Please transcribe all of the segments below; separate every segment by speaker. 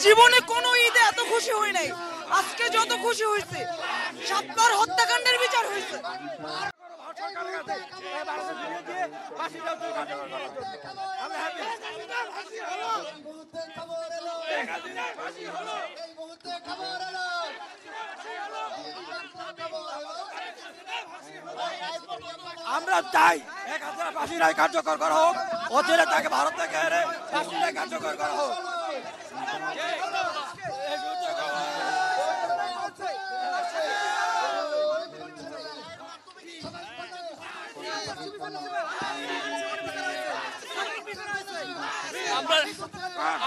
Speaker 1: জীবনে কোনো ঈদে এত খুশি হই নাই, আজকে যত খুশি হয়েছে। সাতবার হত্যাকাণ্ডের বিচার হয়েছে।
Speaker 2: আমরা চাই 1000 ফাঁসি রায় কার্যকর করা হোক, অচিরে তাকে ভারত থেকে এনে ফাঁসি রায় কার্যকর করা হোক।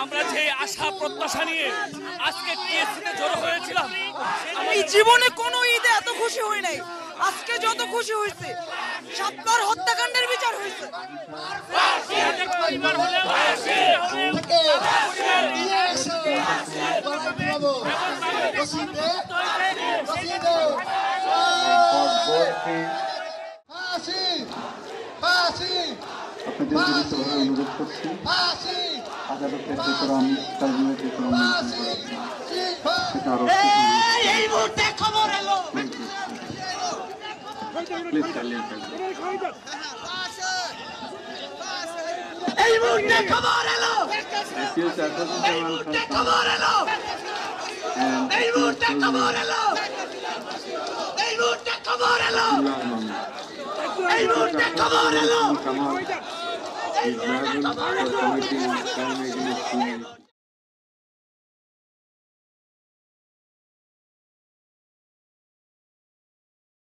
Speaker 3: আমরা যে আশা প্রত্যাশা নিয়ে আজকে টিএসসিতে জড়ো হয়েছিলাম,
Speaker 1: আমি জীবনে কোনো ঈদে এত খুশি হই নাই, আজকে যত খুশি হয়েছে। সাতবার হত্যাকাণ্ডের বিচার হয়েছে।
Speaker 4: অনুরোধ করছি আদালতের ভেতরে আমি ট্রাইব্যুনালের Is liable for committing crime against humanity.